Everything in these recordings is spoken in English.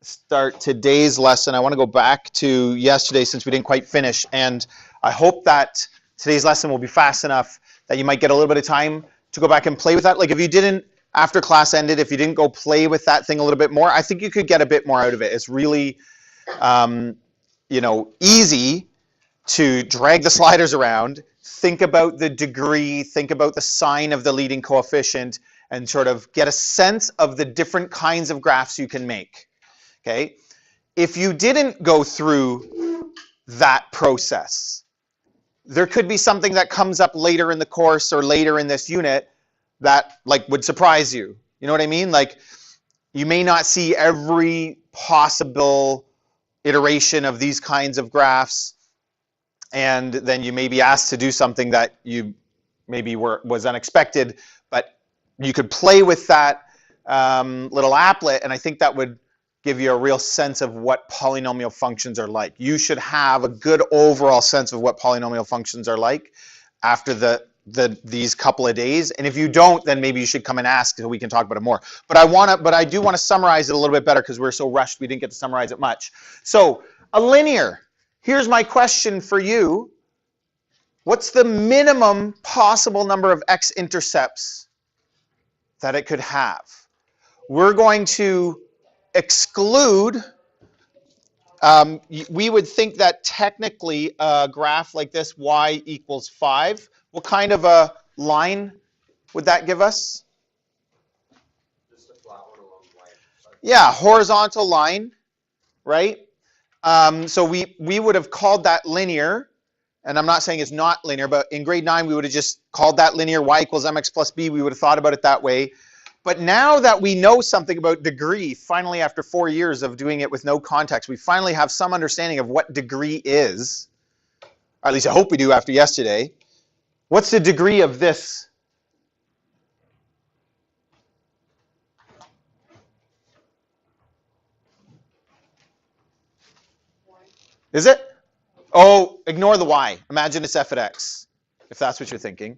start today's lesson. I want to go back to yesterday since we didn't quite finish, and I hope that today's lesson will be fast enough that you might get a little bit of time to go back and play with that. Like if you didn't, after class ended, if you didn't go play with that thing a little bit more, I think you could get a bit more out of it. It's really, easy to drag the sliders around, think about the degree, think about the sign of the leading coefficient, and sort of get a sense of the different kinds of graphs you can make. Okay? If you didn't go through that process, there could be something that comes up later in the course or later in this unit that would surprise you. You know what I mean? Like you may not see every possible iteration of these kinds of graphs, and then you may be asked to do something that you maybe was unexpected, but you could play with that little applet, and I think that would give you a real sense of what polynomial functions are like. You should have a good overall sense of what polynomial functions are like after these couple of days. And if you don't, then maybe you should come and ask so we can talk about it more. But I do want to summarize it a little bit better because we're so rushed we didn't get to summarize it much. So a linear. Here's my question for you. What's the minimum possible number of x-intercepts that it could have? We're going to exclude, we would think that technically a graph like this, y equals 5, what kind of a line would that give us? Just a flat one along the y. Yeah, horizontal line, right? So we would have called that linear, and I'm not saying it's not linear, but in grade 9 we would have just called that linear, y equals mx plus b, we would have thought about it that way. But now that we know something about degree, finally after 4 years of doing it with no context, we finally have some understanding of what degree is. Or at least I hope we do after yesterday. What's the degree of this? Is it? Oh, ignore the y. Imagine it's f at x, if that's what you're thinking.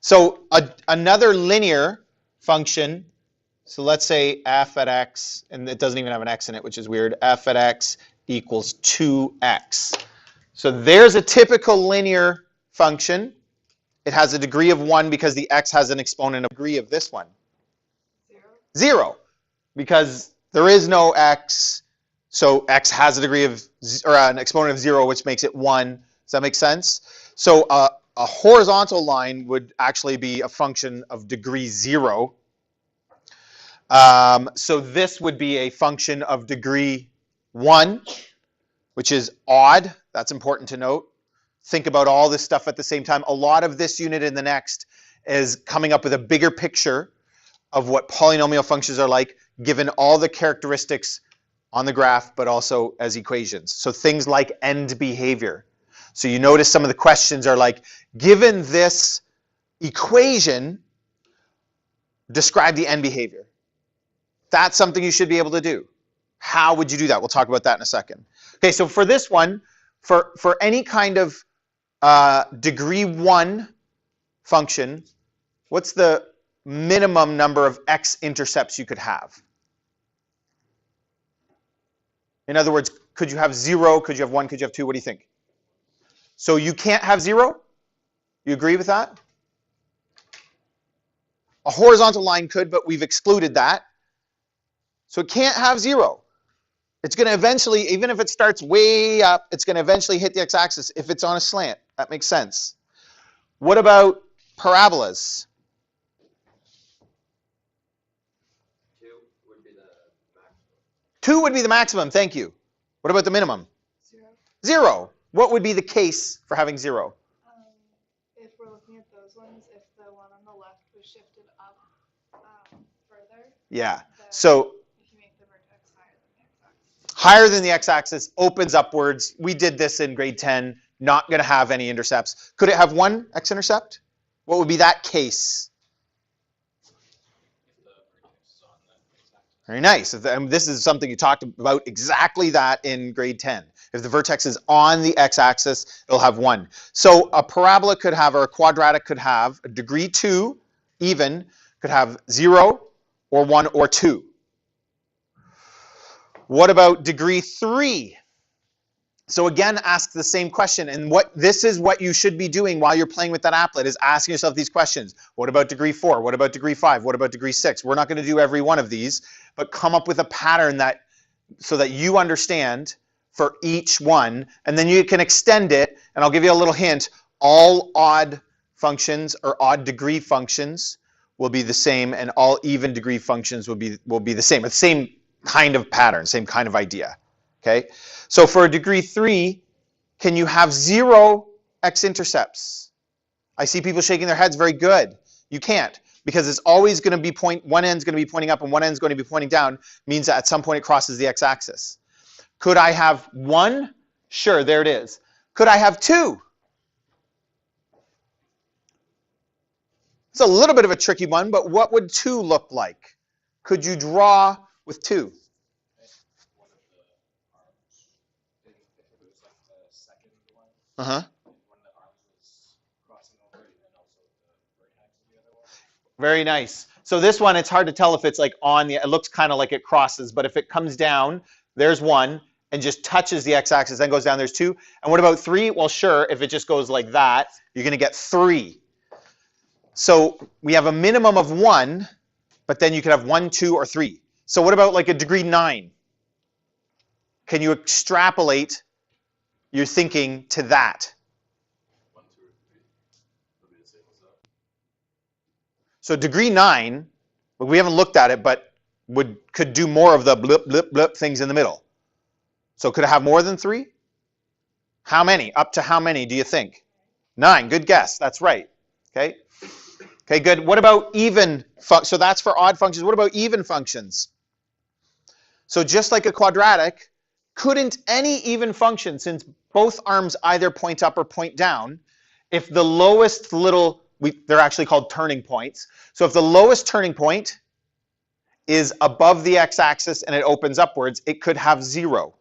So another linear function, so let's say f at x, and it doesn't even have an x in it, which is weird, f at x equals 2x. So there's a typical linear function. It has a degree of 1 because the x has an exponent of degree of this one. 0. Because there is no x, so x has a degree of, or an exponent of 0, which makes it 1. Does that make sense? So a horizontal line would actually be a function of degree 0. So this would be a function of degree 1, which is odd. That's important to note. Think about all this stuff at the same time. A lot of this unit in the next is coming up with a bigger picture of what polynomial functions are like, given all the characteristics on the graph, but also as equations. So things like end behavior. So you notice some of the questions are like, given this equation, describe the end behavior. That's something you should be able to do. How would you do that? We'll talk about that in a second. Okay, so for this one, for any kind of degree 1 function, what's the minimum number of x-intercepts you could have? In other words, could you have 0? Could you have 1? Could you have 2? What do you think? So you can't have 0? You agree with that? A horizontal line could, but we've excluded that. So it can't have 0. It's going to eventually, even if it starts way up, it's going to eventually hit the x-axis if it's on a slant. That makes sense. What about parabolas? 2 would be the maximum. 2 would be the maximum, thank you. What about the minimum? 0. 0. What would be the case for having 0? If we're looking at those ones, if the one on the left was shifted up further, Yeah. then So if you make the vertex higher than the x-axis. higher than the x-axis, opens upwards. We did this in grade 10. Not going to have any intercepts. Could it have 1 x-intercept? What would be that case? Very nice. And this is something you talked about exactly that in grade 10. If the vertex is on the x-axis, it'll have 1. So a parabola could have, or a quadratic could have, a degree 2, even, could have 0, or 1, or 2. What about degree 3? So again, ask the same question. And this is what you should be doing while you're playing with that applet, is asking yourself these questions. What about degree 4? What about degree 5? What about degree 6? We're not going to do every one of these, but come up with a pattern so that you understand for each one, and then you can extend it. And I'll give you a little hint. All odd functions or odd degree functions will be the same, and all even degree functions will be the same. It's the same kind of pattern, same kind of idea. Okay, so for a degree 3, can you have 0 x-intercepts? I see people shaking their heads. Very good. You can't, because it's always going to be one end's going to be pointing up and one end's going to be pointing down. Means that at some point it crosses the x-axis. Could I have 1? Sure, there it is. Could I have 2? It's a little bit of a tricky one, but what would 2 look like? Could you draw with 2? Uh-huh. Very nice. So this one, it's hard to tell if it's like it looks kind of like it crosses, but if it comes down, there's 1 and just touches the x-axis, then goes down, there's 2. And what about 3? Well, sure, if it just goes like that, you're going to get 3. So we have a minimum of 1, but then you could have 1, 2, or 3. So what about like a degree 9? Can you extrapolate your thinking to that? 1, 2, or 3. That'd be the same as that. So degree 9, we haven't looked at it, but could do more of the blip, blip, blip things in the middle. So could it have more than 3? How many? Up to how many do you think? 9. Good guess. That's right. Okay. Okay, good. What about even? So that's for odd functions. What about even functions? So just like a quadratic, couldn't any even function, since both arms either point up or point down, if the lowest they're actually called turning points. So if the lowest turning point is above the x-axis and it opens upwards, it could have 0.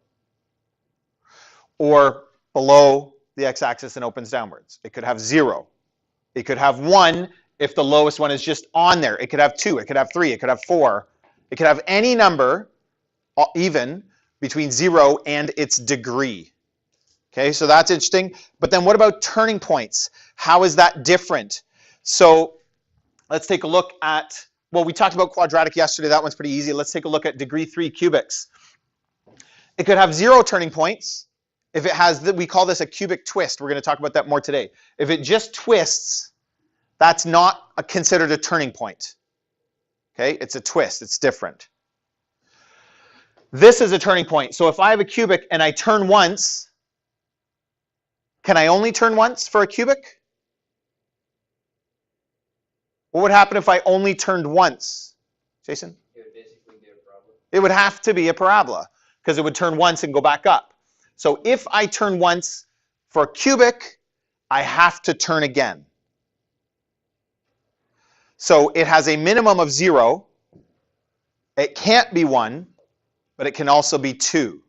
Or below the x-axis and opens downwards, it could have 0. It could have 1 if the lowest one is just on there. It could have 2, it could have 3, it could have 4. It could have any number even between 0 and its degree. Okay, so that's interesting. But then what about turning points? How is that different? So let's take a look at, well, we talked about quadratic yesterday. That one's pretty easy. Let's take a look at degree 3 cubics. It could have 0 turning points. If it has, we call this a cubic twist. We're going to talk about that more today. If it just twists, that's not considered a turning point. Okay, it's a twist. It's different. This is a turning point. So if I have a cubic and I turn once, can I only turn once for a cubic? What would happen if I only turned once? Jason? It would basically be a parabola. It would have to be a parabola because it would turn once and go back up. So if I turn once for a cubic, I have to turn again. So it has a minimum of 0. It can't be 1, but it can also be 2.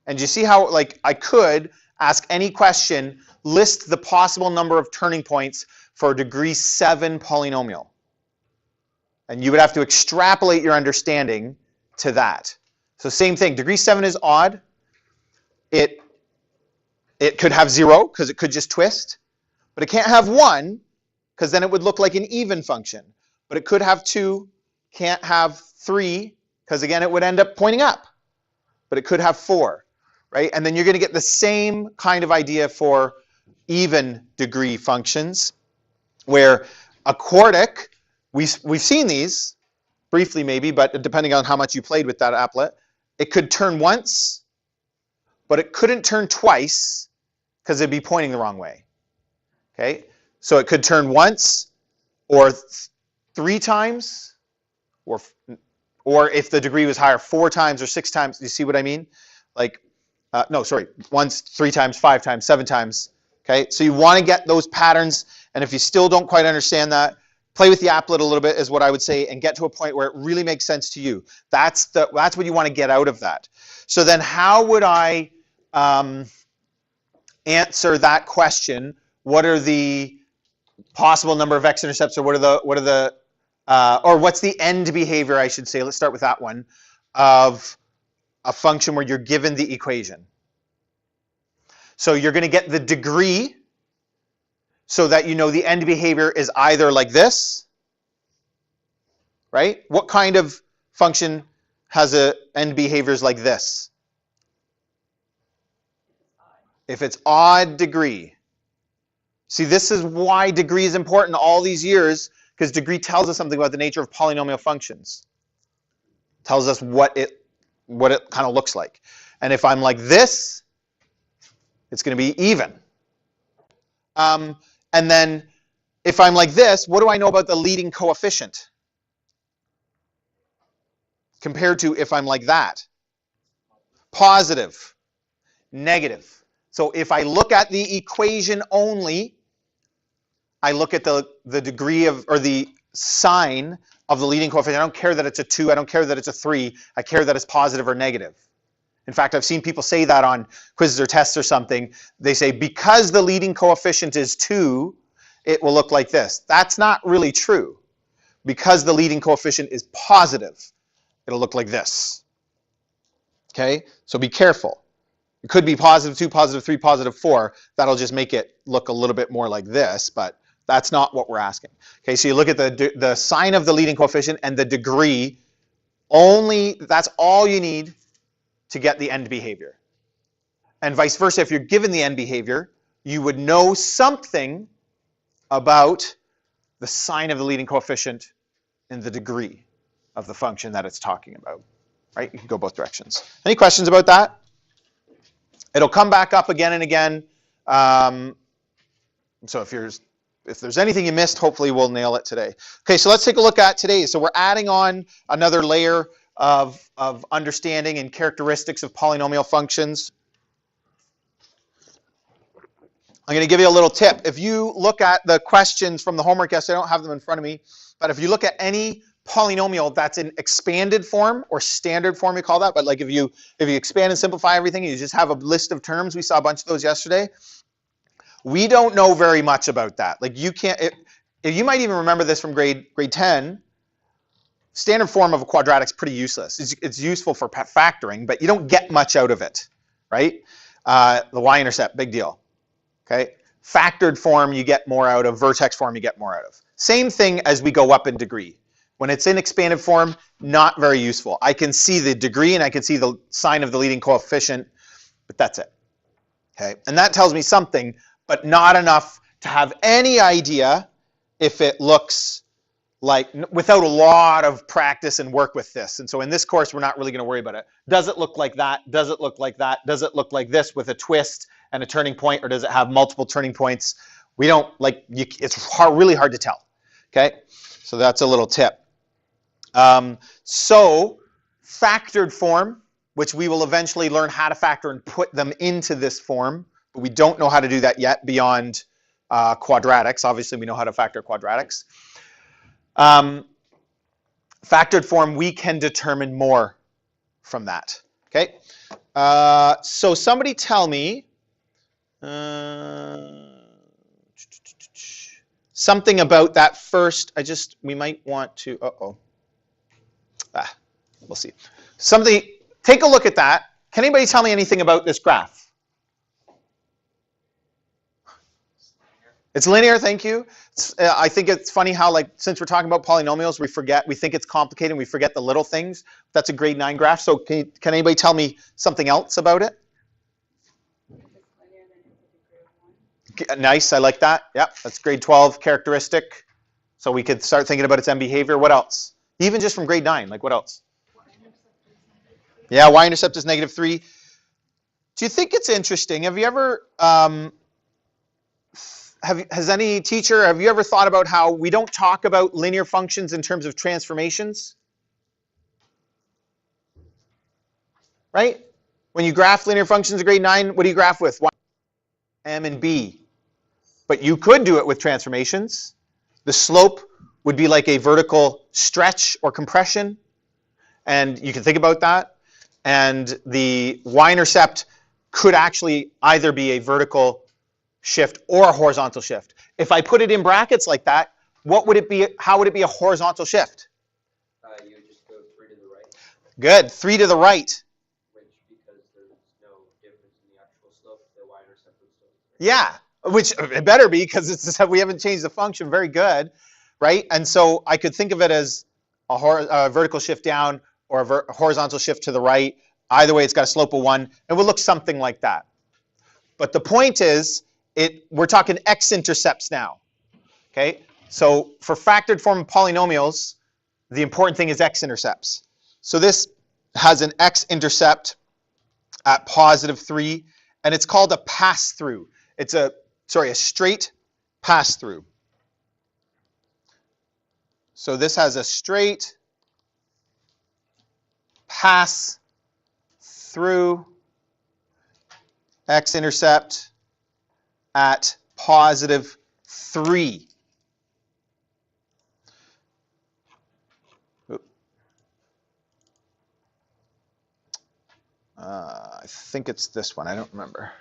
And you see how, like, I could ask any question, list the possible number of turning points for a degree 7 polynomial. And you would have to extrapolate your understanding to that. So same thing, degree 7 is odd. It could have 0 because it could just twist, but it can't have 1 because then it would look like an even function. But it could have 2, can't have 3 because again it would end up pointing up. But it could have 4, right? And then you're going to get the same kind of idea for even degree functions, where a quartic, we've seen these briefly maybe, but depending on how much you played with that applet, it could turn once, but it couldn't turn twice because it'd be pointing the wrong way. Okay, so it could turn once, or 3 times, or if the degree was higher, 4 times or 6 times. You see what I mean? Like, no, sorry, once, 3 times, 5 times, 7 times. Okay, so you want to get those patterns, and if you still don't quite understand that, play with the applet a little bit is what I would say, and get to a point where it really makes sense to you. That's what you want to get out of that. So then how would I answer that question? What are the possible number of x-intercepts, or or what's the end behavior, I should say? Let's start with that one. of a function where you're given the equation. So you're going to get the degree so that you know the end behavior is either like this, right? What kind of function has a end behaviors like this? If it's odd degree. See, this is why degree is important all these years, because degree tells us something about the nature of polynomial functions. Tells us what it kind of looks like. And if I'm like this, it's going to be even. And then if I'm like this, what do I know about the leading coefficient? Compared to if I'm like that. Positive. Negative. So if I look at the equation only, I look at the degree of, or the sign of the leading coefficient. I don't care that it's a 2. I don't care that it's a 3. I care that it's positive or negative. In fact, I've seen people say that on quizzes or tests or something. They say, because the leading coefficient is 2, it will look like this. That's not really true. Because the leading coefficient is positive, it'll look like this. Okay? So be careful. It could be positive 2, positive 3, positive 4. That'll just make it look a little bit more like this, but that's not what we're asking. Okay, so you look at the sign of the leading coefficient and the degree. Only, that's all you need to get the end behavior. And vice versa, if you're given the end behavior, you would know something about the sign of the leading coefficient and the degree of the function that it's talking about. Right? You can go both directions. Any questions about that? It'll come back up again and again. So if there's anything you missed, hopefully we'll nail it today. Okay, so let's take a look at today. So we're adding on another layer of understanding and characteristics of polynomial functions. I'm going to give you a little tip. If you look at the questions from the homework yesterday, I don't have them in front of me, but if you look at any polynomial that's in expanded form or standard form, we call that, but like if you expand and simplify everything, you just have a list of terms. We saw a bunch of those yesterday. We don't know very much about that. Like you can't, if you might even remember this from grade 10, standard form of a quadratic is pretty useless. It's useful for factoring, but you don't get much out of it, right? The Y-intercept, big deal. Okay, factored form you get more out of, vertex form you get more out of. Same thing as we go up in degree. When it's in expanded form, not very useful. I can see the degree and I can see the sign of the leading coefficient, but that's it. Okay, and that tells me something, but not enough to have any idea if it looks like, without a lot of practice and work with this. And so in this course, we're not really going to worry about it. Does it look like that? Does it look like that? Does it look like this with a twist and a turning point, or does it have multiple turning points? We don't, it's really hard to tell. Okay, so that's a little tip. So factored form, which we will eventually learn how to factor and put them into this form, but we don't know how to do that yet beyond quadratics. Obviously, we know how to factor quadratics. Factored form, we can determine more from that. Okay, so somebody tell me something about that first. We might want to. We'll see. Take a look at that. Can anybody tell me anything about this graph? It's linear, thank you. I think it's funny how, since we're talking about polynomials, we think it's complicated and we forget the little things. That's a grade 9 graph. So can anybody tell me something else about it? Nice, I like that. Yeah, that's grade 12 characteristic. So we could start thinking about its end behavior. What else? Even just from grade 9, what else? Yeah, y-intercept is -3. Do you think it's interesting? Have you ever, has any teacher, have you ever thought about how we don't talk about linear functions in terms of transformations? Right? When you graph linear functions in grade 9, what do you graph with? M and B. But you could do it with transformations. The slope would be like a vertical stretch or compression, and you can think about that. And the y-intercept could actually either be a vertical shift or a horizontal shift. If I put it in brackets like that, what would it be? How would it be a horizontal shift? You would just go 3 to the right. Good. 3 to the right. Which, because there's no difference in the actual slope, the y-intercept would still be 3. Yeah, which it better be because we haven't changed the function. Very good, right? And so I could think of it as a vertical shift down or a horizontal shift to the right. Either way, it's got a slope of 1. It would look something like that. But the point is, we're talking X-intercepts now. Okay, so for factored form polynomials, the important thing is X-intercepts. So this has an X-intercept at +3, and it's called a pass-through. It's a straight pass-through. So this has a straight pass-through X-intercept at +3. I think it's this one. I don't remember.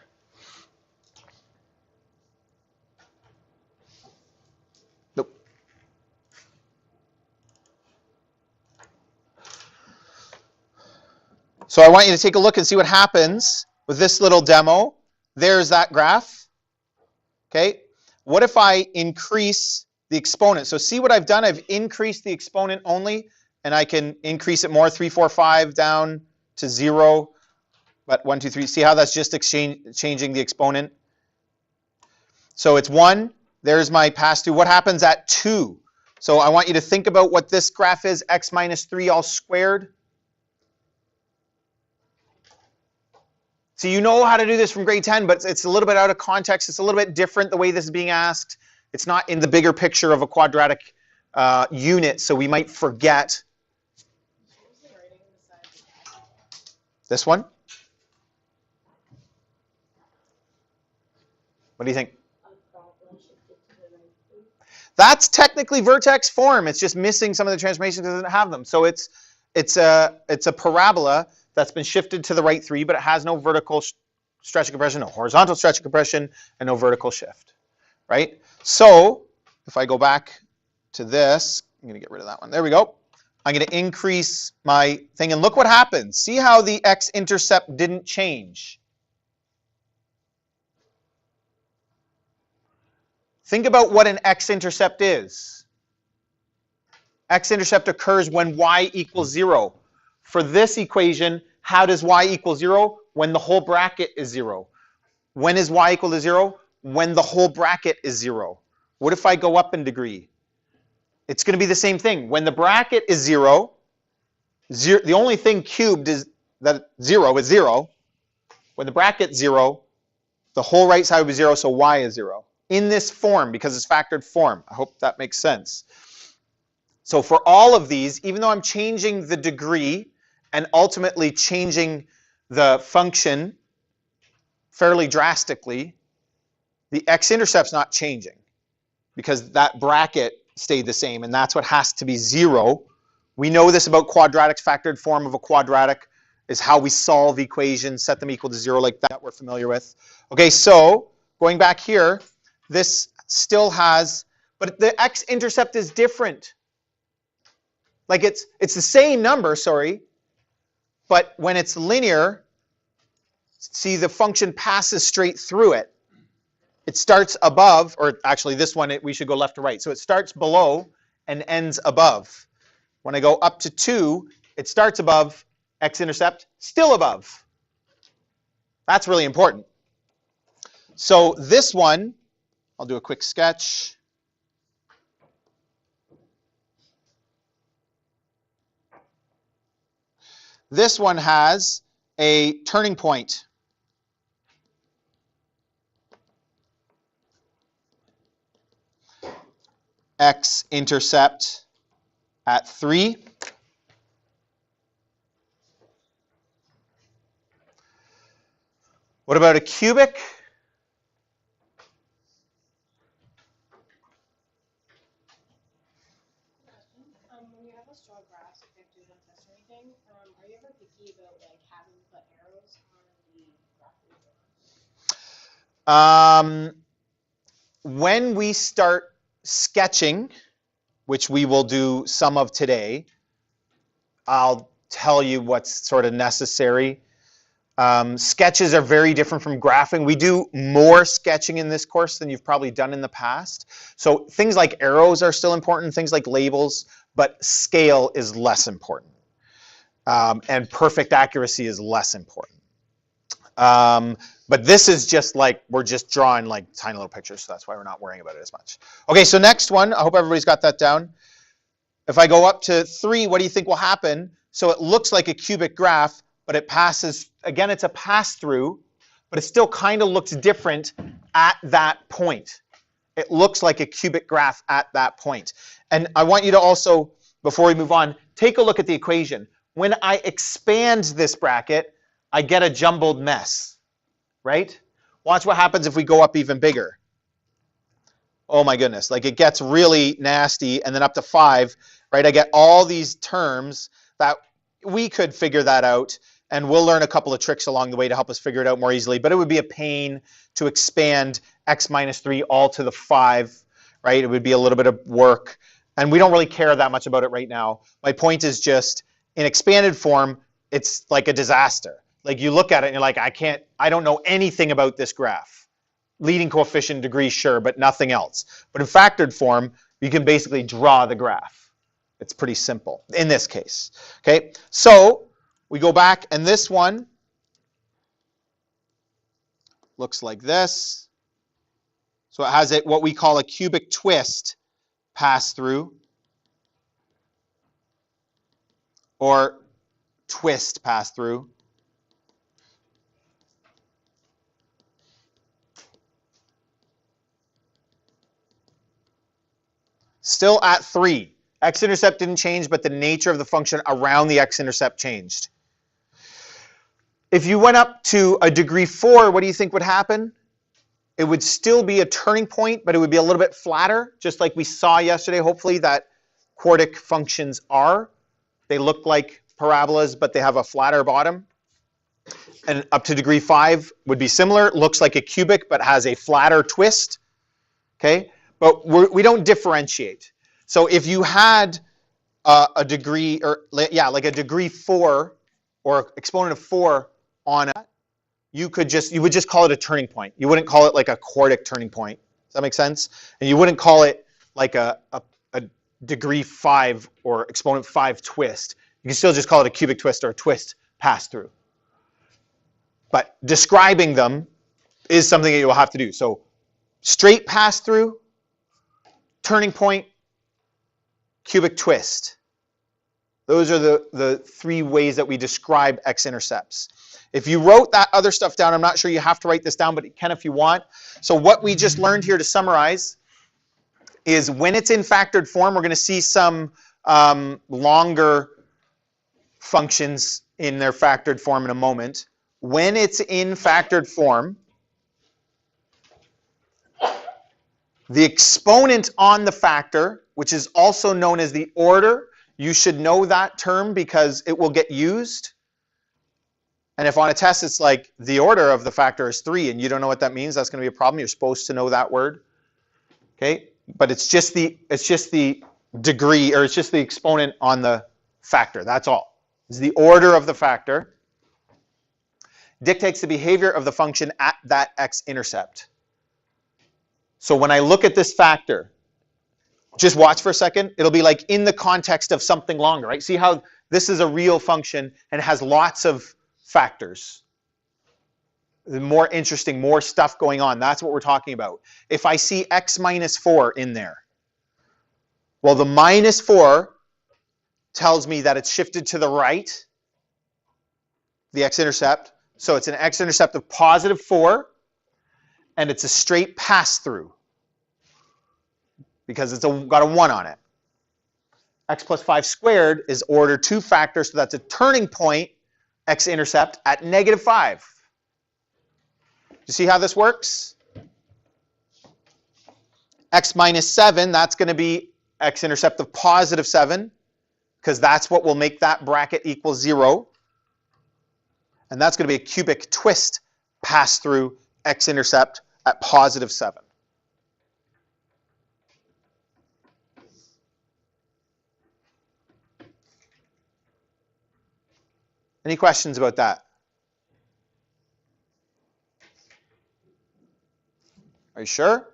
Nope. So I want you to take a look and see what happens with this little demo. There's that graph. Okay. What if I increase the exponent? So see what I've done? I've increased the exponent only, and I can increase it more, 3, 4, 5 down to 0. But 1, 2, 3, see how that's just changing the exponent? So it's 1. There's my pass-through. What happens at 2? So I want you to think about what this graph is, x minus 3 all squared. So you know how to do this from grade 10, but it's a little bit out of context. It's a little bit different the way this is being asked. It's not in the bigger picture of a quadratic unit, so we might forget. This one? What do you think? That's technically vertex form. It's just missing some of the transformations because it doesn't have them. So it's a parabola that's been shifted to the right 3, but it has no vertical stretch of compression, no horizontal stretch of compression, and no vertical shift, right? So if I go back to this, I'm going to get rid of that one. There we go. I'm going to increase my thing, and look what happens. See how the x-intercept didn't change? Think about what an x-intercept is. X-intercept occurs when y equals 0. For this equation, how does y equal 0? When the whole bracket is 0. When is y equal to 0? When the whole bracket is 0. What if I go up in degree? It's going to be the same thing. When the bracket is 0, the only thing cubed is that 0 is 0. When the bracket's 0, the whole right side will be 0, so y is 0. In this form, because it's factored form. I hope that makes sense. So for all of these, even though I'm changing the degree and ultimately changing the function fairly drastically, the x-intercept's not changing because that bracket stayed the same, and that's what has to be 0. We know this about quadratics. Factored form of a quadratic is how we solve equations, set them equal to 0 like that we're familiar with. Okay, so going back here, this still has, but the x-intercept is different. Like it's the same number, sorry, but when it's linear, see the function passes straight through it. It starts above, or actually this one, we should go left to right. So it starts below and ends above. When I go up to 2, it starts above, x-intercept, still above. That's really important. So this one, I'll do a quick sketch. This one has a turning point. X-intercept at 3. What about a cubic? When you have a straw grass, if you have to do one test or anything, are you ever picky about like having to put arrows on the graph? When we start sketching, which we will do some of today, I'll tell you what's sort of necessary. Sketches are very different from graphing. We do more sketching in this course than you've probably done in the past. So things like arrows are still important, things like labels, but scale is less important. And perfect accuracy is less important. But this is just like, we're just drawing like tiny little pictures, so that's why we're not worrying about it as much. Okay, so next one, I hope everybody's got that down. If I go up to 3, what do you think will happen? So it looks like a cubic graph, but it passes, again, it's a pass-through, but it still kind of looks different at that point. It looks like a cubic graph at that point. And I want you to also, before we move on, take a look at the equation. When I expand this bracket, I get a jumbled mess, right? Watch what happens if we go up even bigger. Oh my goodness, like it gets really nasty, and then up to 5, right? I get all these terms that we could figure that out, and we'll learn a couple of tricks along the way to help us figure it out more easily, but it would be a pain to expand x minus 3 all to the 5, right? It would be a little bit of work, and we don't really care that much about it right now. My point is just, in expanded form, it's like a disaster. Like you look at it and you're like, I don't know anything about this graph. Leading coefficient, degree, sure, but nothing else. But in factored form, you can basically draw the graph. It's pretty simple in this case. Okay, so we go back, and this one looks like this. So it has what we call a cubic twist pass through, or twist pass through. Still at 3. X-intercept didn't change, but the nature of the function around the x-intercept changed. If you went up to a degree 4, what do you think would happen? It would still be a turning point, but it would be a little bit flatter, just like we saw yesterday, hopefully, that quartic functions are. They look like parabolas, but they have a flatter bottom. And up to degree 5 would be similar. It looks like a cubic, but has a flatter twist. Okay? But we don't differentiate. So if you had a degree, or yeah, like a degree 4 or exponent of 4 on it, you would just call it a turning point. You wouldn't call it like a quartic turning point. Does that make sense? And you wouldn't call it like a degree 5 or exponent 5 twist. You can still just call it a cubic twist or a twist pass through. But describing them is something that you'll have to do. So straight pass through, turning point, cubic twist. Those are the 3 ways that we describe x-intercepts. If you wrote that other stuff down, I'm not sure you have to write this down, but you can if you want. So what we just learned here to summarize is when it's in factored form, we're going to see some longer functions in their factored form in a moment. When it's in factored form, the exponent on the factor, which is also known as the order, you should know that term because it will get used. And if on a test it's like the order of the factor is 3 and you don't know what that means, that's going to be a problem. You're supposed to know that word. Okay? But it's just the degree, or it's just the exponent on the factor. That's all. It's the order of the factor. Dictates the behavior of the function at that x-intercept. So when I look at this factor, just watch for a second. It'll be like in the context of something longer, right? See how this is a real function and has lots of factors. The more interesting, more stuff going on. That's what we're talking about. If I see x minus 4 in there, well, the minus 4 tells me that it's shifted to the right, the x-intercept. So it's an x-intercept of positive 4, and it's a straight pass-through because it's got a 1 on it. X plus 5 squared is order 2 factor, so that's a turning point x-intercept at negative 5. You see how this works? X minus 7, that's going to be x-intercept of positive 7, because that's what will make that bracket equal 0. And that's going to be a cubic twist pass through x-intercept at positive 7. Any questions about that? Are you sure?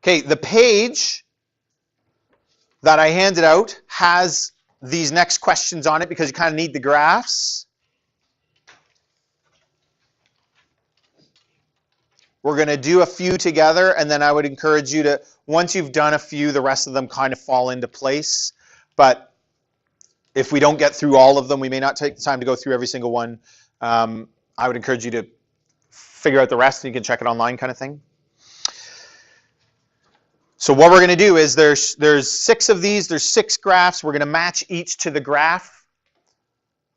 Okay, the page that I handed out has these next questions on it because you kind of need the graphs. We're going to do a few together, and then I would encourage you to, once you've done a few, the rest of them kind of fall into place. But if we don't get through all of them, we may not take the time to go through every single one. I would encourage you to figure out the rest, and you can check it online kind of thing. So what we're going to do is there's 6 of these. There's 6 graphs. We're going to match each to the graph.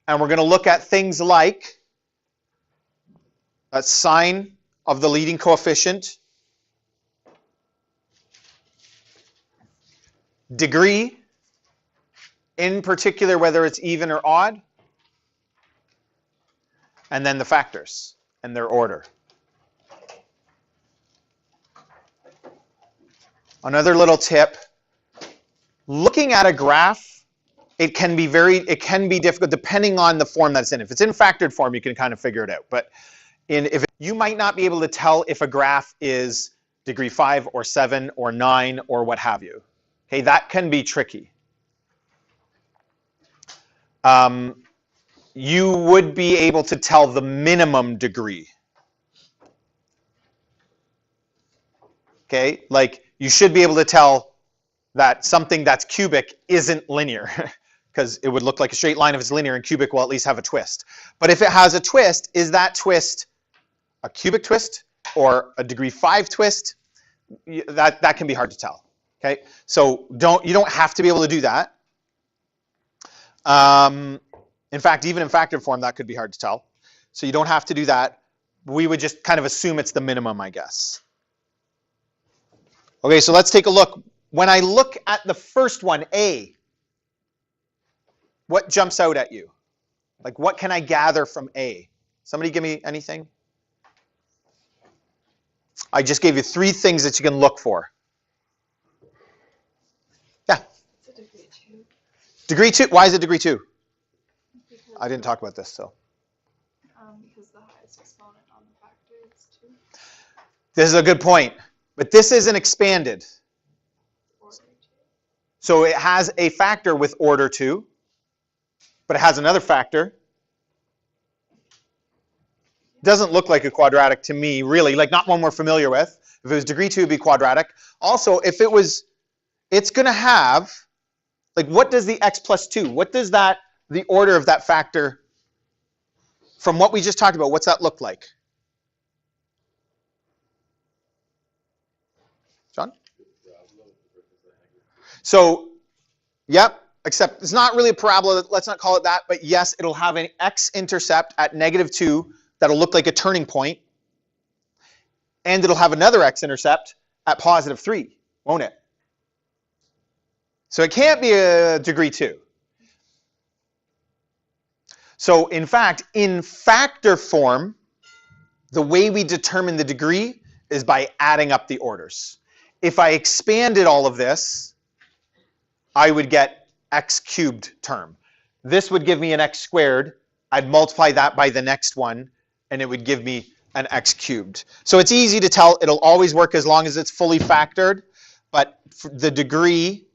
And we're going to look at things like a sign of the leading coefficient, degree, in particular whether it's even or odd, and then the factors and their order. Another little tip, looking at a graph, it can be difficult depending on the form that's in. If it's in factored form, you can kind of figure it out. But you might not be able to tell if a graph is degree 5 or 7 or 9 or what have you. Okay, that can be tricky. You would be able to tell the minimum degree. Okay, like you should be able to tell that something that's cubic isn't linear because it would look like a straight line if it's linear, and cubic will at least have a twist. But if it has a twist, is that twist a cubic twist or a degree 5 twist? That can be hard to tell. Okay, so you don't have to be able to do that. In fact, even in factored form, that could be hard to tell. So you don't have to do that. We would just kind of assume it's the minimum, I guess. Okay, so let's take a look. When I look at the first one, A, what jumps out at you? Like, what can I gather from A? Somebody give me anything? I just gave you 3 things that you can look for. Yeah? It's a degree 2. Degree 2? Why is it degree 2? Because I didn't talk about this, so. Because the highest exponent on the factor is 2. This is a good point. But this isn't expanded. Order 2. So it has a factor with order 2, but it has another factor. Doesn't look like a quadratic to me, really, like not one we're familiar with. If it was degree 2, it'd be quadratic. Also, if it was, it's going to have, like, what does the x plus 2, what does that, the order of that factor, from what we just talked about, what's that look like? John? So, yep, except it's not really a parabola, let's not call it that, but yes, it'll have an x-intercept at -2 that'll look like a turning point, and it'll have another x-intercept at +3, won't it? So it can't be a degree 2. So in fact, in factor form, the way we determine the degree is by adding up the orders. If I expanded all of this, I would get x cubed term. This would give me an x squared. I'd multiply that by the next one, and it would give me an x cubed. So it's easy to tell. It'll always work as long as it's fully factored, but the degree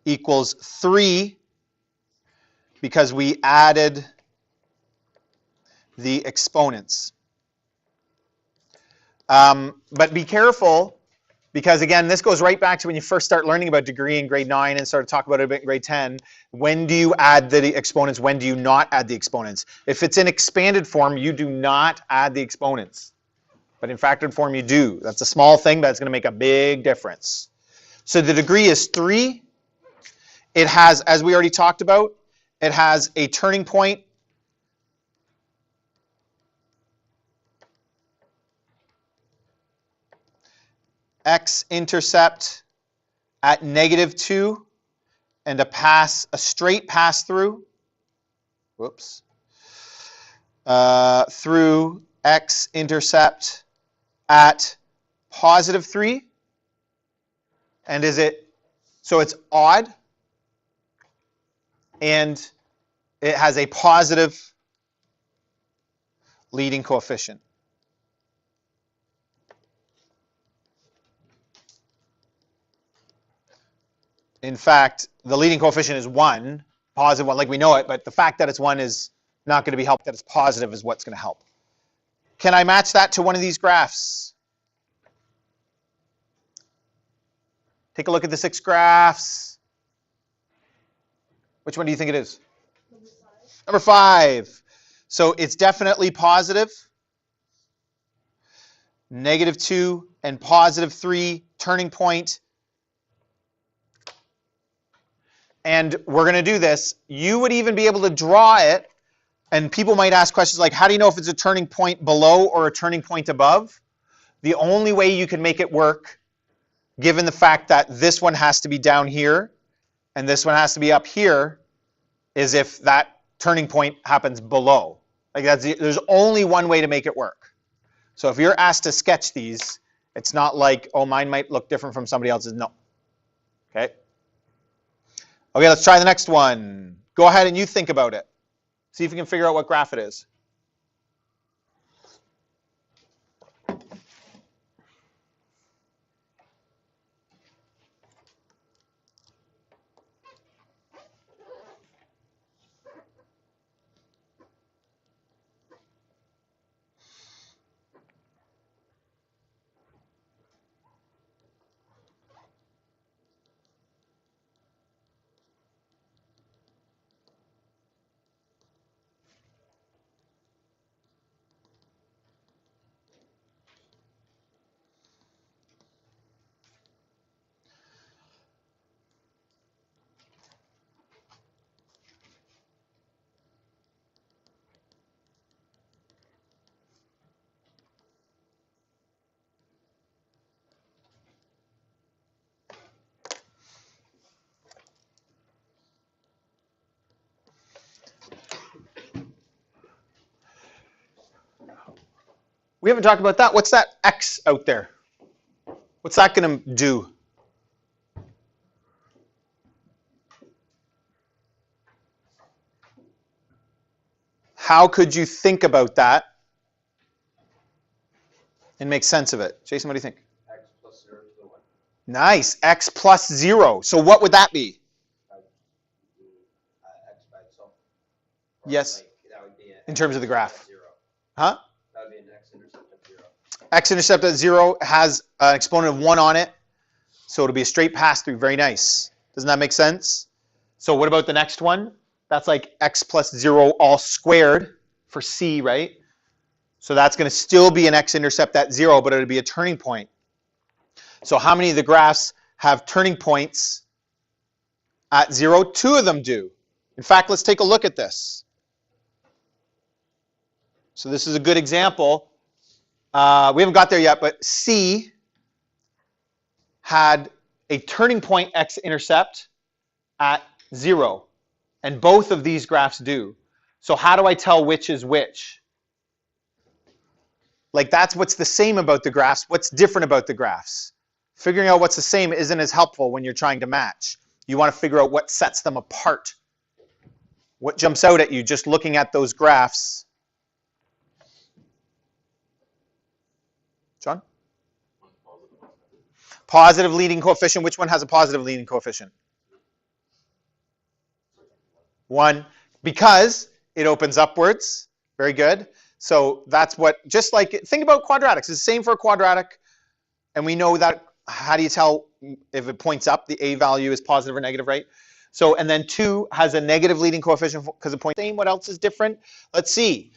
equals 3 because we added the exponents. But be careful, because again, this goes right back to when you first start learning about degree in grade 9 and start to talk about it a bit in grade 10. When do you add the exponents? When do you not add the exponents? If it's in expanded form, you do not add the exponents. But in factored form, you do. That's a small thing, but it's going to make a big difference. So the degree is 3. It has, as we already talked about, it has a turning point. X-intercept at -2 and a straight pass through. Whoops. through X-intercept at positive 3. And is it, so it's odd, and it has a positive leading coefficient. In fact, the leading coefficient is 1, positive 1, like we know it, but the fact that it's 1 is not going to be helped. That it's positive is what's going to help. Can I match that to one of these graphs? Take a look at the 6 graphs. Which one do you think it is? Number 5. So it's definitely positive. -2 and positive 3, turning point. And we're going to do this. You would even be able to draw it, and people might ask questions like, how do you know if it's a turning point below or a turning point above? The only way you can make it work, given the fact that this one has to be down here and this one has to be up here, is if that turning point happens below. Like there's only one way to make it work. So if you're asked to sketch these, it's not like, oh, mine might look different from somebody else's. No. Okay. Okay, let's try the next one. Go ahead and you think about it. See if you can figure out what graph it is. We haven't talked about that. What's that X out there? What's that going to do? How could you think about that and make sense of it? Jason, what do you think? X plus 0 to the 1. Nice. X plus 0. So what would that be? X by itself. Or Yes. Like, that would be In terms of the graph. 0. Huh? That would be an X-intercept at 0. X-intercept at 0 has an exponent of 1 on it. So it'll be a straight pass-through. Very nice. Doesn't that make sense? So what about the next one? That's like X plus 0 all squared for C, right? So that's going to still be an X-intercept at 0, but it'll be a turning point. So how many of the graphs have turning points at 0? 2 of them do. In fact, let's take a look at this. So this is a good example. We haven't got there yet, but C had a turning point X-intercept at 0. And both of these graphs do. So how do I tell which is which? Like that's what's the same about the graphs. What's different about the graphs? Figuring out what's the same isn't as helpful when you're trying to match. You want to figure out what sets them apart. What jumps out at you just looking at those graphs? John? Positive leading coefficient. Which one has a positive leading coefficient? 1, because it opens upwards. Very good. So that's what, just like, think about quadratics. It's the same for a quadratic. And we know that, how do you tell if it points up, the A value is positive or negative, right? So, and then 2 has a negative leading coefficient because it points same. What else is different? Let's see.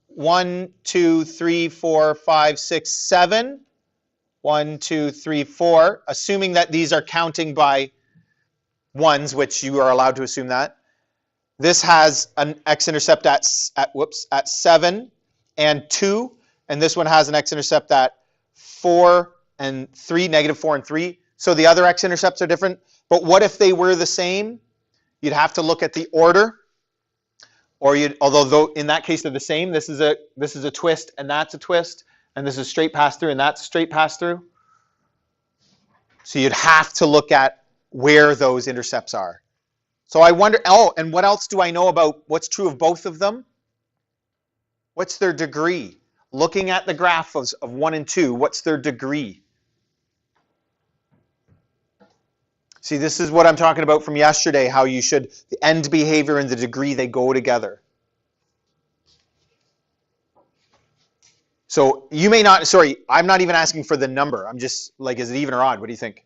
1, 2, 3, 4, 5, 6, 7. 1, 2, 3, 4. Assuming that these are counting by ones, which you are allowed to assume that. This has an X-intercept at 7 and 2, and this one has an X-intercept at 4 and 3, negative 4 and 3. So the other X-intercepts are different. But what if they were the same? You'd have to look at the order. Or although in that case they're the same, this is a twist and that's a twist, and this is straight pass through and that's straight pass through. So you'd have to look at where those intercepts are. So I wonder, and what else do I know about what's true of both of them? What's their degree? Looking at the graph of 1 and 2, what's their degree? See, this is what I'm talking about from yesterday, how you should, the end behavior and the degree, they go together. So you may not, sorry, I'm not even asking for the number. I'm just like, is it even or odd? What do you think?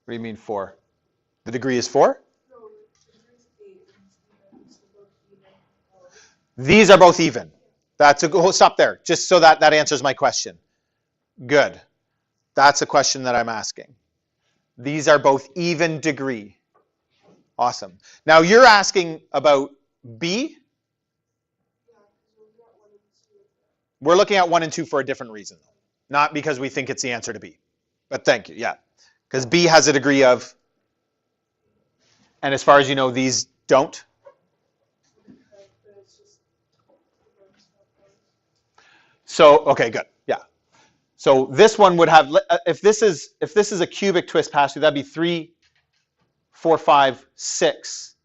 What do you mean 4? The degree is 4? These are both even. Stop there, just so that answers my question. Good. That's a question that I'm asking. These are both even degree. Awesome. Now you're asking about B? We're looking at 1 and 2 for a different reason. Not because we think it's the answer to B. But thank you, yeah. Because B has a degree of, and as far as you know, these don't? So, okay, good, yeah. So this one would have, if this is a cubic twist pass through, that'd be 3, 4, 5, 6.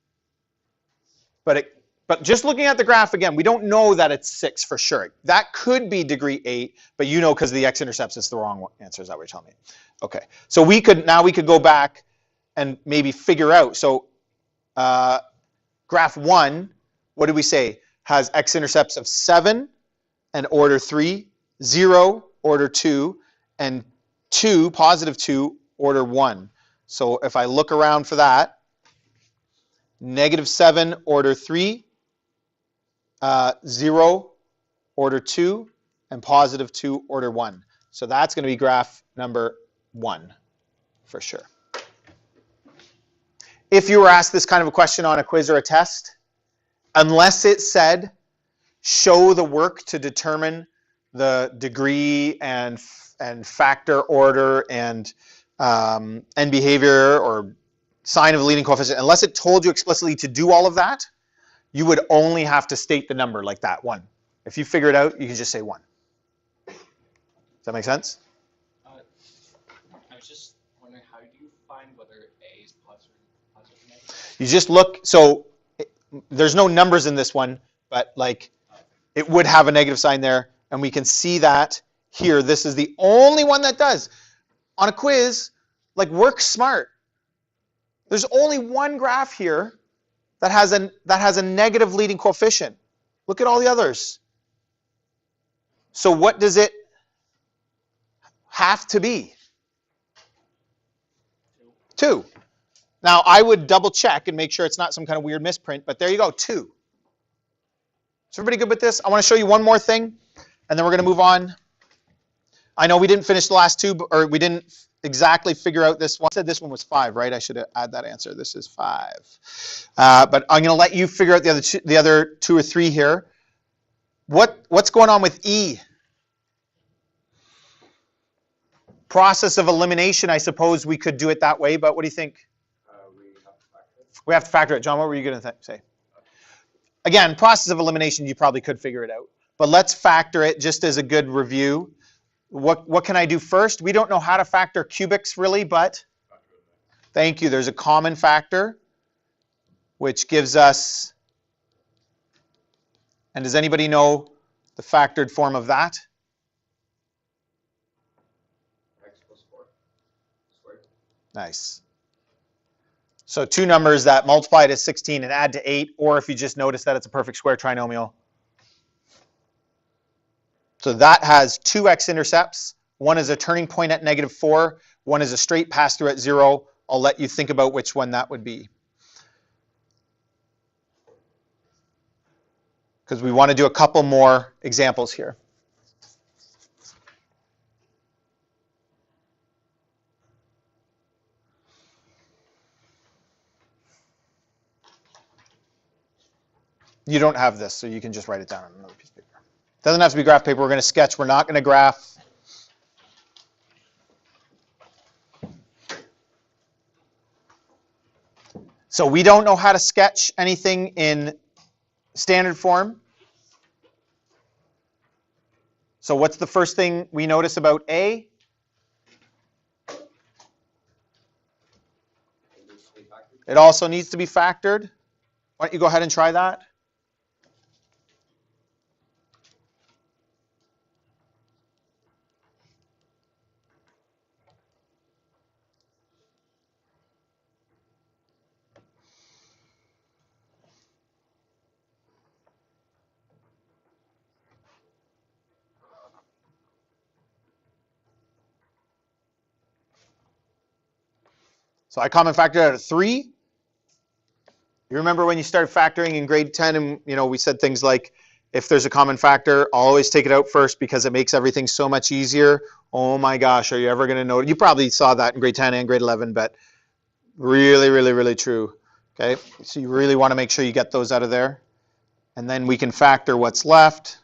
But just looking at the graph again, we don't know that it's 6 for sure. That could be degree 8, but you know because of the X-intercepts, it's the wrong answer. Is that what you're telling me? Okay. So we could go back and maybe figure out. So graph 1, what did we say? Has X-intercepts of 7 and order 3, 0, order 2, and 2, positive 2, order 1. So if I look around for that, negative 7, order 3, 0, order 2, and positive 2, order 1. So that's going to be graph number 1 for sure. If you were asked this kind of a question on a quiz or a test, unless it said, show the work to determine the degree and factor order and behavior or sign of the leading coefficient, unless it told you explicitly to do all of that, you would only have to state the number like that, 1. If you figure it out, you can just say 1. Does that make sense? I was just wondering, how do you find whether A is positive or negative? You just look, so there's no numbers in this one, but like it would have a negative sign there, and we can see that here. This is the only one that does. On a quiz, like work smart. There's only one graph here that has a negative leading coefficient. Look at all the others. So what does it have to be? 2. Now I would double check and make sure it's not some kind of weird misprint, but there you go, 2. Is everybody good with this? I want to show you one more thing, and then we're going to move on. I know we didn't finish the last 2, or we didn't exactly figure out this one. I said this one was 5, right? I should add that answer. This is 5. But I'm going to let you figure out the other 2 or 3 here. What's going on with E? Process of elimination, I suppose we could do it that way, but what do you think? We have to factor it. John, what were you going to say? Again, process of elimination, you probably could figure it out. But let's factor it just as a good review. What can I do first? We don't know how to factor cubics really, but thank you. There's a common factor, which gives us, and does anybody know the factored form of that? X plus 4 squared. Nice. So 2 numbers that multiply to 16 and add to 8, or if you just notice that it's a perfect square trinomial. So that has 2 X-intercepts. One is a turning point at -4. One is a straight pass-through at 0. I'll let you think about which one that would be. Because we want to do a couple more examples here. You don't have this, so you can just write it down on another piece of paper. Doesn't have to be graph paper. We're going to sketch. We're not going to graph. So we don't know how to sketch anything in standard form. So what's the first thing we notice about A? It also needs to be factored. Why don't you go ahead and try that? So I common factored out of 3. You remember when you started factoring in grade 10 and we said things like, if there's a common factor, always take it out first because it makes everything so much easier. Oh my gosh, are you ever going to know? You probably saw that in grade 10 and grade 11, but really, really, really true. Okay, so you really want to make sure you get those out of there. And then we can factor what's left.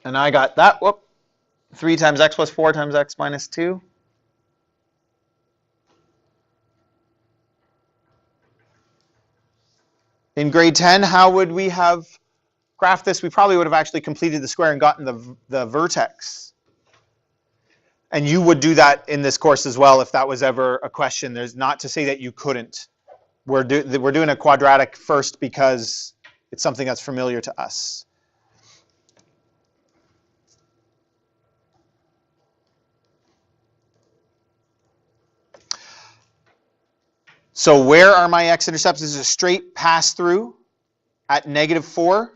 And I got that, 3 times x plus 4 times x minus 2. In grade 10, how would we have graphed this? We probably would have actually completed the square and gotten the vertex. And you would do that in this course as well if that was ever a question. There's not to say that you couldn't. We're doing a quadratic first because it's something that's familiar to us. So where are my x-intercepts? This is a straight pass-through at -4.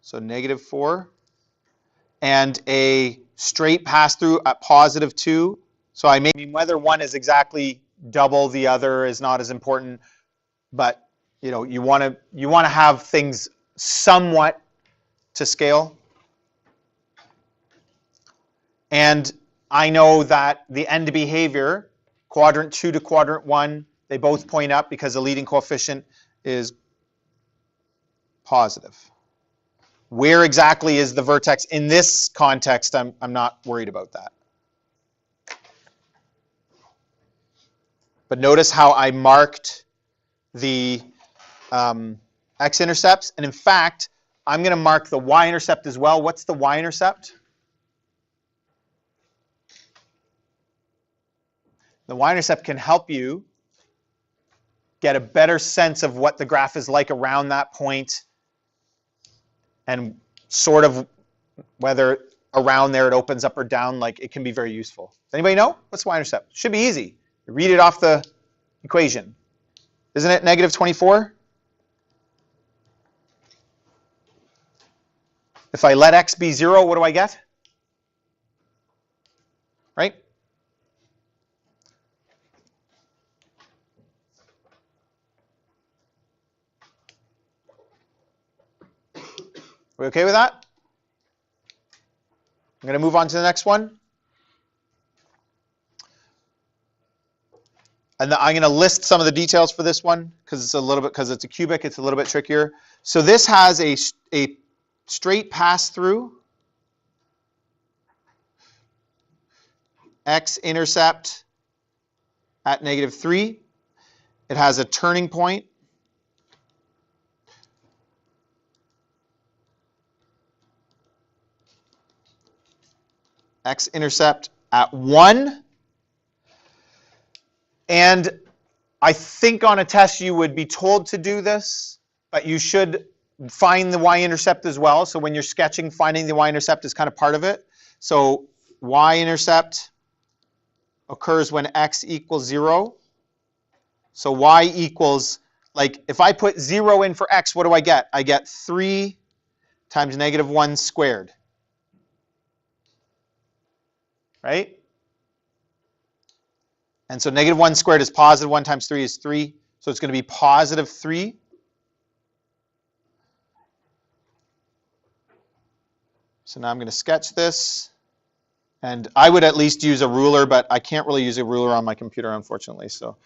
So -4. And a straight pass-through at +2. So I mean whether one is exactly double the other is not as important, but you want to have things somewhat to scale. And I know that the end behavior, quadrant 2 to quadrant 1, they both point up because the leading coefficient is positive. Where exactly is the vertex in this context? I'm not worried about that. But notice how I marked the x-intercepts. And in fact, I'm going to mark the y-intercept as well. What's the y-intercept? The y-intercept can help you get a better sense of what the graph is like around that point and sort of whether around there it opens up or down. Like, it can be very useful. Does anybody know? What's y-intercept? Should be easy. You read it off the equation. Isn't it -24? If I let x be 0, what do I get? Right? We okay with that? I'm going to move on to the next one. And I'm going to list some of the details for this one because it's a cubic, it's a little bit trickier. So this has a straight pass-through, x-intercept at -3. It has a turning point. X-intercept at 1. And I think on a test you would be told to do this, but you should find the y-intercept as well. So when you're sketching, finding the y-intercept is kind of part of it. So y-intercept occurs when x equals 0. So y equals, like, if I put 0 in for x, what do I get? I get 3 times -1 squared. Right? And so -1 squared is +1 times 3 is 3. So it's going to be positive 3. So now I'm going to sketch this. And I would at least use a ruler, but I can't really use a ruler on my computer, unfortunately. So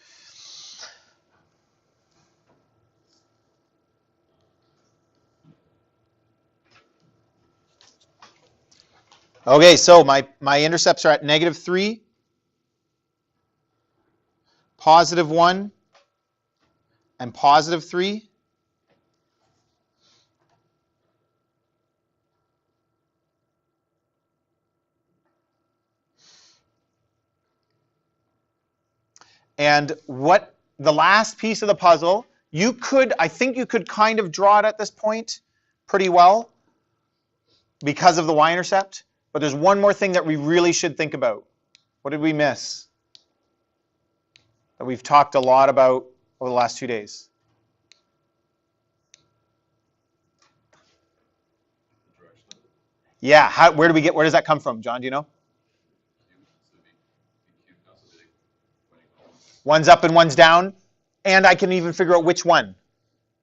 okay, so my intercepts are at negative 3, positive 1, and positive 3. And what the last piece of the puzzle, I think you could kind of draw it at this point pretty well because of the y-intercept. But there's one more thing that we really should think about. What did we miss? That we've talked a lot about over the last 2 days. Yeah, where does that come from, John? Do you know? One's up and one's down. And I can even figure out which one.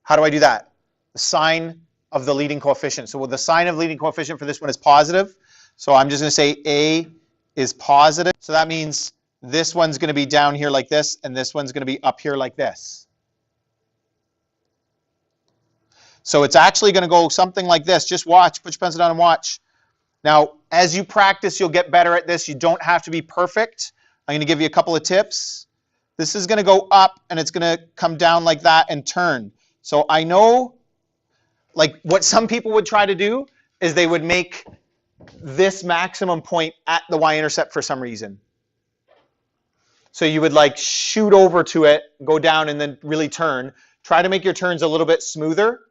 How do I do that? The sign of the leading coefficient. So the sign of the leading coefficient for this one is positive. So I'm just going to say A is positive. So that means this one's going to be down here like this, and this one's going to be up here like this. So it's actually going to go something like this. Just watch. Put your pencil down and watch. Now, as you practice, you'll get better at this. You don't have to be perfect. I'm going to give you a couple of tips. This is going to go up, and it's going to come down like that and turn. So I know, like, what some people would try to do is they would make this maximum point at the y-intercept for some reason. So you would, like, shoot over to it, go down, and then really turn. Try to make your turns a little bit smoother.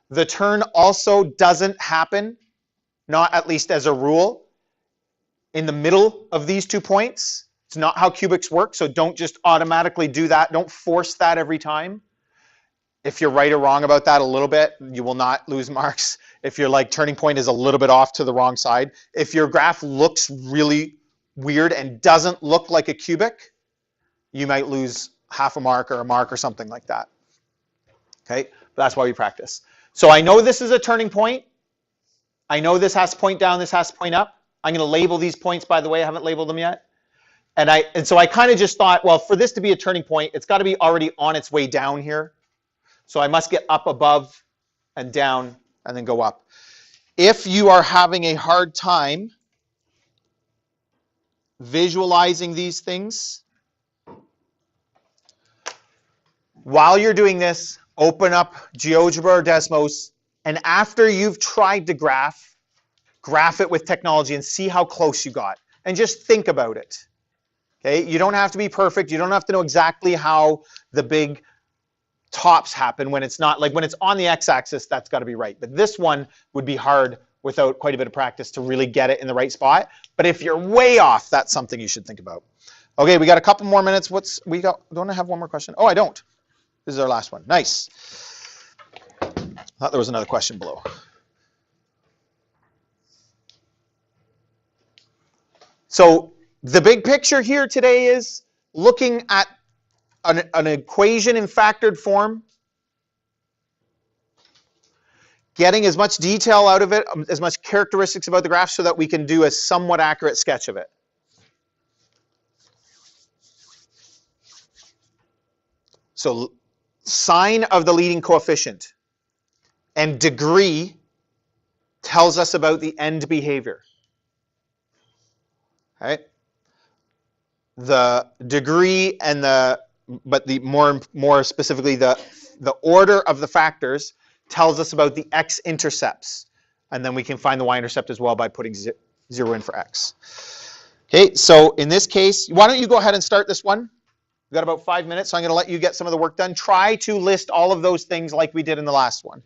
The turn also doesn't happen, not at least as a rule, in the middle of these 2 points. It's not how cubics work, so don't just automatically do that. Don't force that every time. If you're right or wrong about that a little bit, you will not lose marks. If your turning point is a little bit off to the wrong side. If your graph looks really weird and doesn't look like a cubic, you might lose half a mark or something like that. Okay, but that's why we practice. So I know this is a turning point. I know this has to point down, this has to point up. I'm going to label these points, by the way. I haven't labeled them yet. And so I kind of just thought, well, for this to be a turning point, it's got to be already on its way down here. So I must get up above and down and then go up. If you are having a hard time visualizing these things, while you're doing this, open up GeoGebra or Desmos, and after you've tried to graph it with technology and see how close you got. And just think about it. Okay? You don't have to be perfect. You don't have to know exactly how the big tops happen when it's not, like when it's on the x-axis, that's got to be right. But this one would be hard without quite a bit of practice to really get it in the right spot. But if you're way off, that's something you should think about. Okay, we got a couple more minutes. Don't I have one more question? Oh, I don't. This is our last one. Nice. I thought there was another question below. So the big picture here today is looking at an equation in factored form, getting as much detail out of it, as much characteristics about the graph so that we can do a somewhat accurate sketch of it. So sign of the leading coefficient and degree tells us about the end behavior. Okay? The degree and but more specifically the order of the factors tells us about the X-intercepts. And then we can find the y-intercept as well by putting 0 in for x. Okay, so in this case, why don't you go ahead and start this one? We've got about 5 minutes, so I'm going to let you get some of the work done. Try to list all of those things like we did in the last one.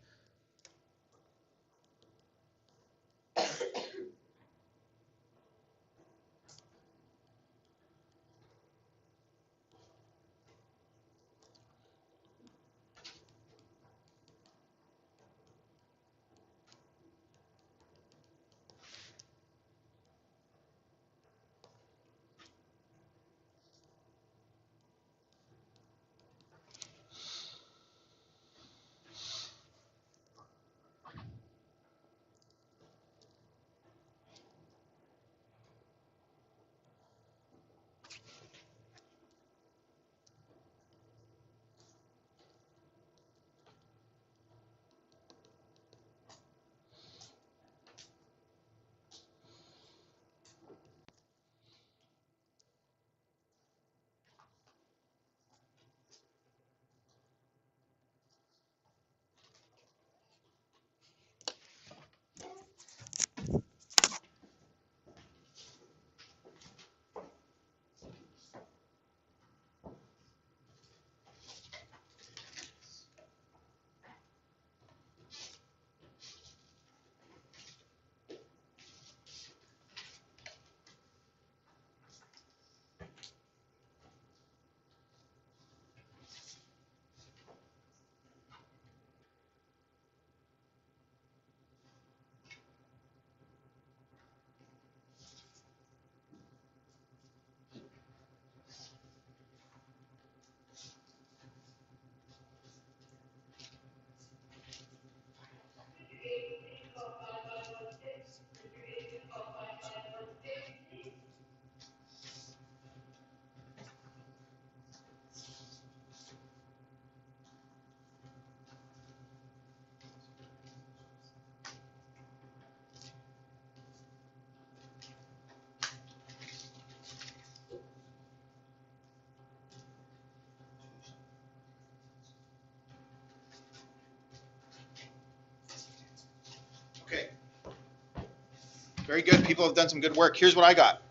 Very good. People have done some good work. Here's what I got.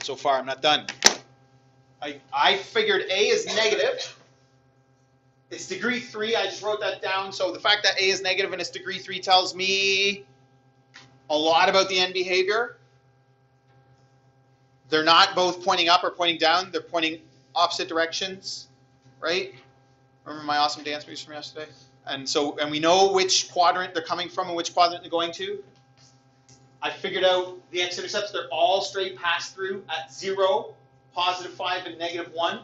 So far, I'm not done. I figured A is negative. It's degree 3. I just wrote that down. So the fact that A is negative and it's degree 3 tells me a lot about the end behavior. They're not both pointing up or pointing down. They're pointing opposite directions, right? Remember my awesome dance moves from yesterday? And we know which quadrant they're coming from and which quadrant they're going to. I figured out the x-intercepts. They're all straight pass through at 0, positive 5, and negative 1.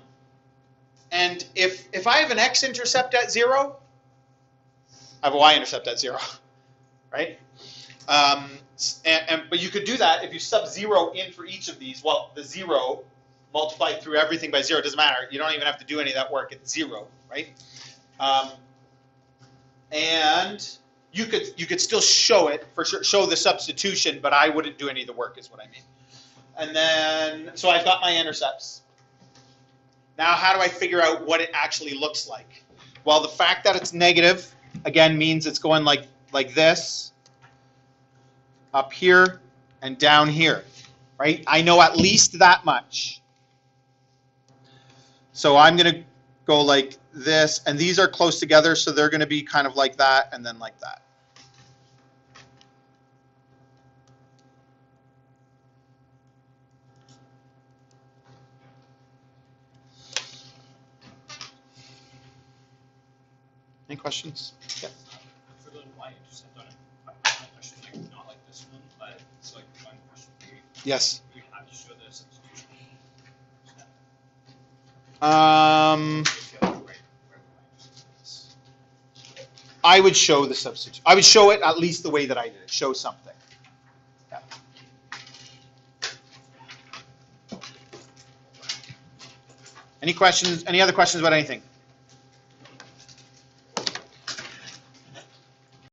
And if I have an x-intercept at 0, I have a y-intercept at 0, right? But you could do that if you sub 0 in for each of these. Well, the 0 multiplied through everything by 0 doesn't matter. You don't even have to do any of that work. It's 0, right? And you could still show it for sure, show the substitution, but I wouldn't do any of the work, is what I mean. And then, so I've got my intercepts. Now, how do I figure out what it actually looks like? Well, the fact that it's negative, again, means it's going like this, up here, and down here, right? I know at least that much. So I'm going to go like this, and these are close together, so they're going to be kind of like that, and then like that. Any questions? Yeah. For the y-intercept on it, my question like not like this one, but it's like one question for you. Yes. We have to show the substitution. I would show the substitution. I would show it at least the way that I did it. Show something. Yeah. Any questions? Any other questions about anything?